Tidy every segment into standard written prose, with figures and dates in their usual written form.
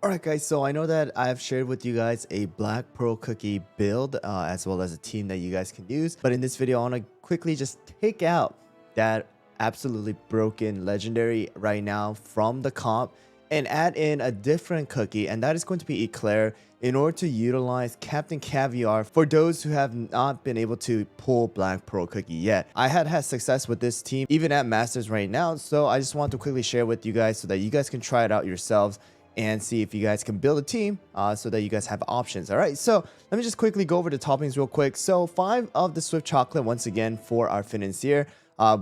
Alright guys, so I know that I've shared with you guys a Black Pearl Cookie build as well as a team that you guys can use. But in this video, I want to quickly just take out that absolutely broken legendary right now from the comp and add in a different cookie, and that is going to be Eclair, in order to utilize Captain Caviar for those who have not been able to pull Black Pearl Cookie yet. I had success with this team even at Masters right now, so I just want to quickly share with you guys so that you guys can try it out yourselves and see if you guys can build a team so that you guys have options. All right, so let me just quickly go over the toppings real quick. So 5 of the Swift Chocolate once again for our financier.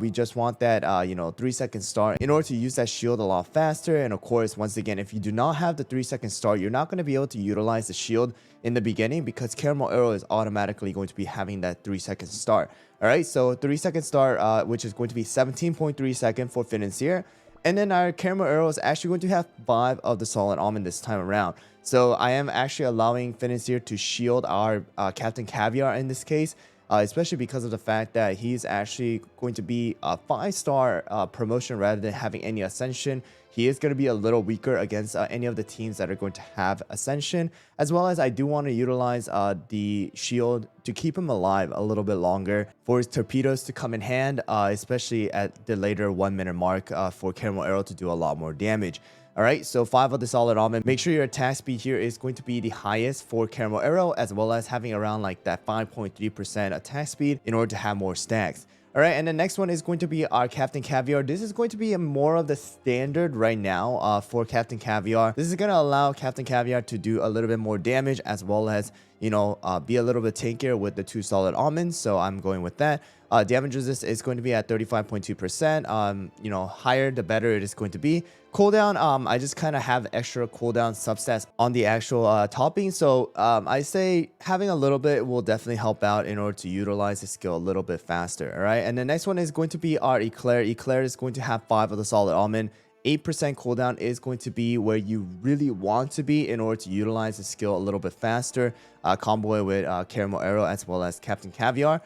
We just want that 3-second start in order to use that shield a lot faster. And of course, once again, if you do not have the 3-second start, you're not going to be able to utilize the shield in the beginning because Caramel Arrow is automatically going to be having that 3-second start. All right, so 3-second start, which is going to be 17.3 seconds for financier. And then our Caramel Arrow is actually going to have 5 of the solid almond this time around. So I am actually allowing financier to shield our Captain Caviar in this case, especially because of the fact that he's actually going to be a 5-star promotion rather than having any ascension. He is going to be a little weaker against any of the teams that are going to have ascension, as well as I do want to utilize the shield to keep him alive a little bit longer for his torpedoes to come in hand, especially at the later 1-minute mark for Caramel Arrow to do a lot more damage. All right, so 5 of the solid almond. Make sure your attack speed here is going to be the highest for Caramel Arrow, as well as having around like that 5.3% attack speed in order to have more stacks. All right, and the next one is going to be our Captain Caviar. This is going to be more of the standard right now for Captain Caviar. This is going to allow Captain Caviar to do a little bit more damage, as well as, be a little bit tankier with the 2 solid almonds. So I'm going with that. Damage resist is going to be at 35.2%. Higher the better it is going to be. Cooldown, I just kind of have extra cooldown substats on the actual topping. So I say having a little bit will definitely help out in order to utilize the skill a little bit faster. All right, and the next one is going to be our Eclair. Eclair is going to have 5 of the solid almond. 8% cooldown is going to be where you really want to be in order to utilize the skill a little bit faster. Combo it with Caramel Arrow as well as Captain Caviar.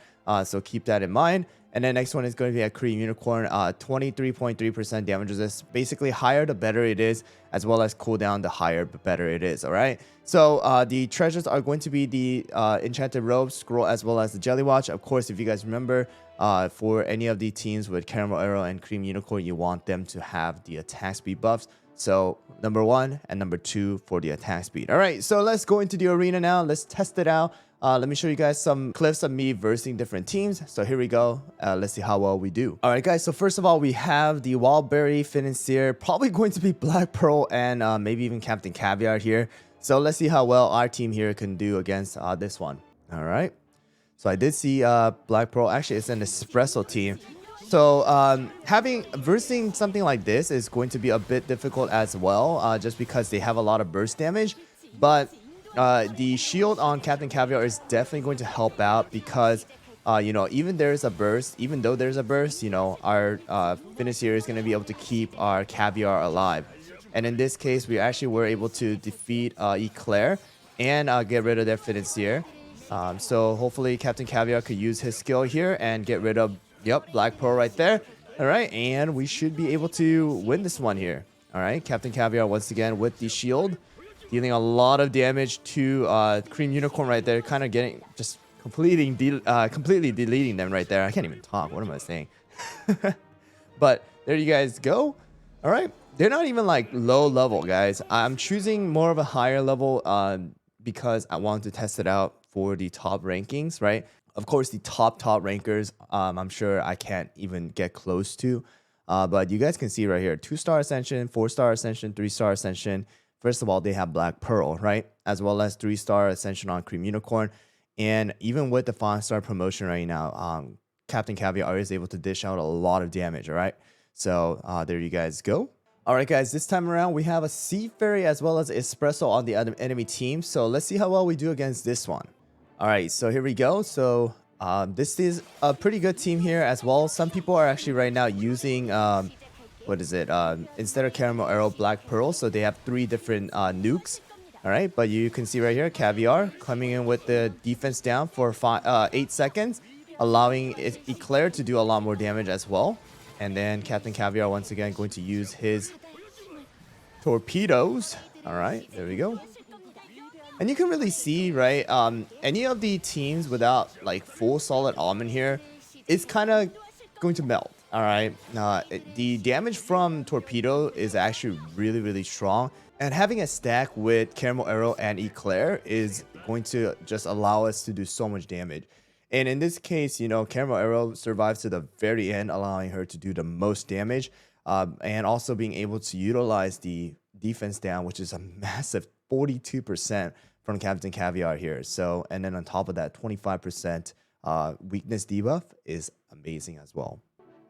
So keep that in mind. And then next one is going to be a Cream Unicorn, 23.3% damage resist. Basically, higher the better it is, as well as cooldown the higher the better it is. All right. So the treasures are going to be the Enchanted Robe, Scroll, as well as the Jelly Watch. Of course, if you guys remember, for any of the teams with Caramel Arrow and Cream Unicorn, you want them to have the attack speed buffs. So number 1 and number 2 for the attack speed. All right, so let's go into the arena now. Let's test it out. Let me show you guys some clips of me versing different teams. So here we go. Let's see how well we do. All right, guys. So first of all, we have the Wildberry, Financier, probably going to be Black Pearl, and maybe even Captain Caviar here. So let's see how well our team here can do against this one. All right. So I did see Black Pearl. Actually, it's an Espresso team. So versing something like this is going to be a bit difficult as well, just because they have a lot of burst damage. But the shield on Captain Caviar is definitely going to help out because, even though there's a burst, our Financier is going to be able to keep our Caviar alive. And in this case, we actually were able to defeat Eclair and get rid of their Financier. So hopefully Captain Caviar could use his skill here and get rid of, Black Pearl right there. All right, and we should be able to win this one here. All right, Captain Caviar once again with the shield, dealing a lot of damage to Cream Unicorn right there, kind of getting just completely deleting them right there. I can't even talk. What am I saying? But there you guys go. All right, they're not even like low level, guys. I'm choosing more of a higher level because I want to test it out for the top rankings, right? Of course, the top rankers, I'm sure I can't even get close to. But you guys can see right here, 2-star Ascension, 4-star Ascension, 3-star Ascension. First of all, they have Black Pearl, right? As well as 3-star Ascension on Cream Unicorn. And even with the 5-star promotion right now, Captain Caviar is able to dish out a lot of damage, all right? So there you guys go. All right, guys, this time around, we have a Sea Fairy as well as Espresso on the enemy team. So let's see how well we do against this one. All right, so here we go. So this is a pretty good team here as well. Some people are actually right now using, instead of Caramel Arrow, Black Pearl. So they have 3 different nukes. All right, but you can see right here, Caviar coming in with the defense down for 8 seconds, allowing Eclair to do a lot more damage as well. And then Captain Caviar once again going to use his torpedoes All right, there we go. And you can really see, right? Any of the teams without like full solid almond here, it's kind of going to melt. All right. The damage from torpedo is actually really, really strong, and having a stack with caramel arrow and eclair is going to just allow us to do so much damage. And in this case, you know, caramel arrow survives to the very end, allowing her to do the most damage, and also being able to utilize the defense down, which is a massive 42% from Captain Caviar here. So, and then on top of that, 25% weakness debuff is amazing as well.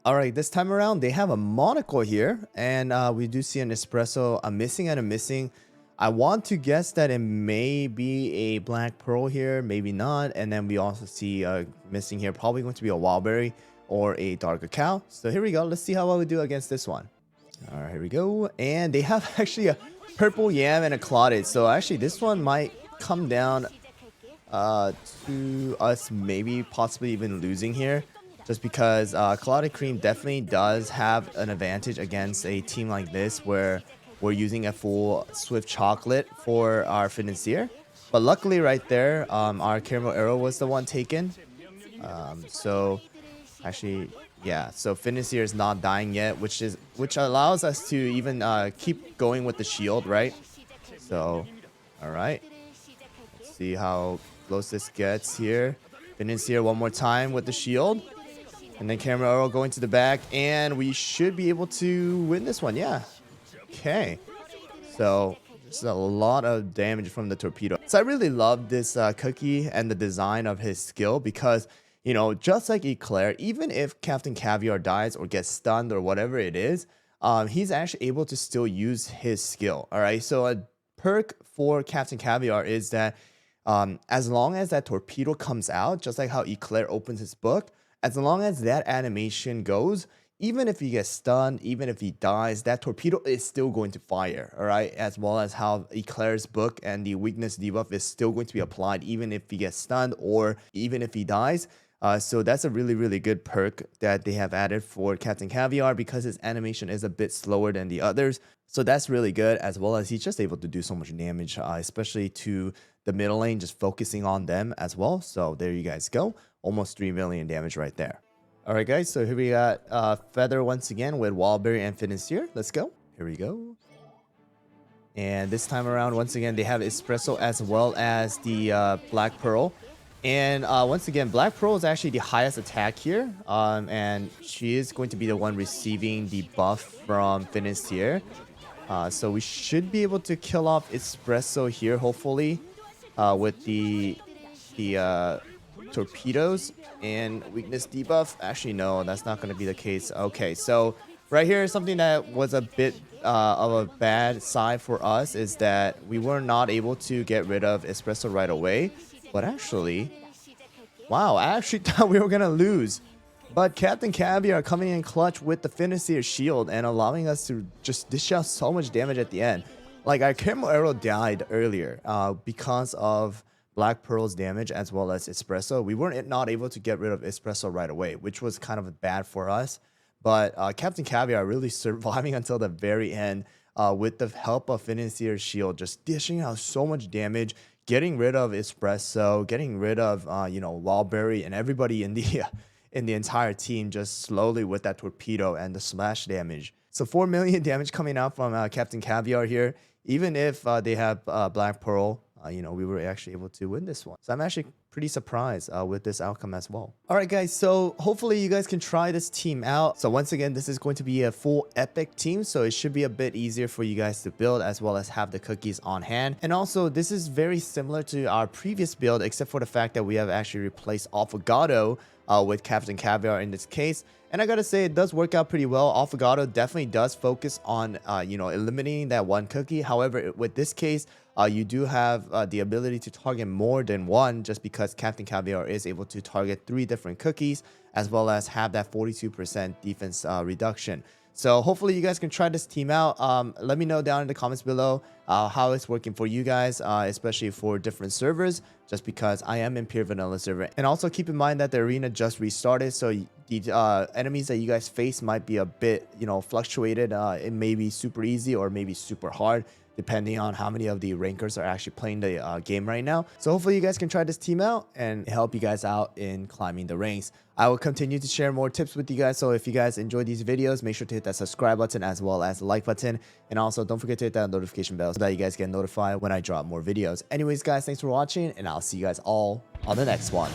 All right, this time around, they have a monocle here, and we do see an espresso, a missing and a missing. I want to guess that it may be a black pearl here, maybe not. And then we also see missing here, probably going to be a wild berry or a dark cacao. So here we go. Let's see how well we do against this one. All right, here we go. And they have actually a purple yam and a clotted. So actually, this one might come down to us maybe possibly even losing here, just because clotted cream definitely does have an advantage against a team like this where we're using a full swift chocolate for our financier. But luckily right there, our caramel arrow was the one taken. So actually, yeah, so financier is not dying yet, which allows us to even keep going with the shield, right? So all right, let's see how close this gets here. Financier one more time with the shield, and then caramel arrow going to the back, and we should be able to win this one. Yeah. Okay, so this is a lot of damage from the torpedo. So I really love this cookie and the design of his skill, because, you know, just like Eclair, even if Captain Caviar dies or gets stunned or whatever it is, he's actually able to still use his skill. All right, so a perk for Captain Caviar is that as long as that torpedo comes out, just like how Eclair opens his book, as long as that animation goes, even if he gets stunned, even if he dies, that torpedo is still going to fire, all right? As well as how Eclair's book and the weakness debuff is still going to be applied, even if he gets stunned or even if he dies. So that's a really, really good perk that they have added for Captain Caviar, because his animation is a bit slower than the others. So that's really good, as well as he's just able to do so much damage, especially to the middle lane, just focusing on them as well. So there you guys go. Almost 3 million damage right there. All right, guys, so here we got Feather once again with Wildberry and Financier. Let's go. Here we go. And this time around, once again, they have Espresso as well as the Black Pearl. And once again, Black Pearl is actually the highest attack here. And she is going to be the one receiving the buff from Financier. So we should be able to kill off Espresso here, hopefully, with the torpedoes and weakness debuff. Actually, no, that's not going to be the case. Okay, so right here, something that was a bit of a bad side for us is that we were not able to get rid of Espresso right away. But actually, wow, I actually thought we were going to lose. But Captain Caviar coming in clutch with the Financier shield and allowing us to just dish out so much damage at the end. Like, our caramel arrow died earlier because of Black Pearl's damage as well as Espresso. We weren't not able to get rid of Espresso right away, which was kind of bad for us. But Captain Caviar really surviving until the very end with the help of Financier's shield, just dishing out so much damage, getting rid of Espresso, getting rid of Wildberry and everybody in the entire team just slowly with that torpedo and the smash damage. So 4 million damage coming out from Captain Caviar here. Even if they have Black Pearl, we were actually able to win this one. So I'm actually pretty surprised with this outcome as well. All right, guys. So hopefully you guys can try this team out. So once again, this is going to be a full epic team. So it should be a bit easier for you guys to build as well as have the cookies on hand. And also, this is very similar to our previous build, except for the fact that we have actually replaced Affogato with Captain Caviar in this case. And I gotta say, it does work out pretty well. Affogato definitely does focus on, eliminating that one cookie. However, with this case, you do have the ability to target more than one, just because Captain Caviar is able to target 3 different cookies, as well as have that 42% defense reduction. So hopefully you guys can try this team out. Let me know down in the comments below how it's working for you guys, especially for different servers, just because I am in pure vanilla server. And also keep in mind that the arena just restarted, so the enemies that you guys face might be a bit, fluctuated. It may be super easy or maybe super hard. depending on how many of the rankers are actually playing the game right now. So hopefully you guys can try this team out and help you guys out in climbing the ranks. I will continue to share more tips with you guys. So if you guys enjoy these videos, make sure to hit that subscribe button as well as the like button. And also don't forget to hit that notification bell so that you guys get notified when I drop more videos. Anyways, guys, thanks for watching, and I'll see you guys all on the next one.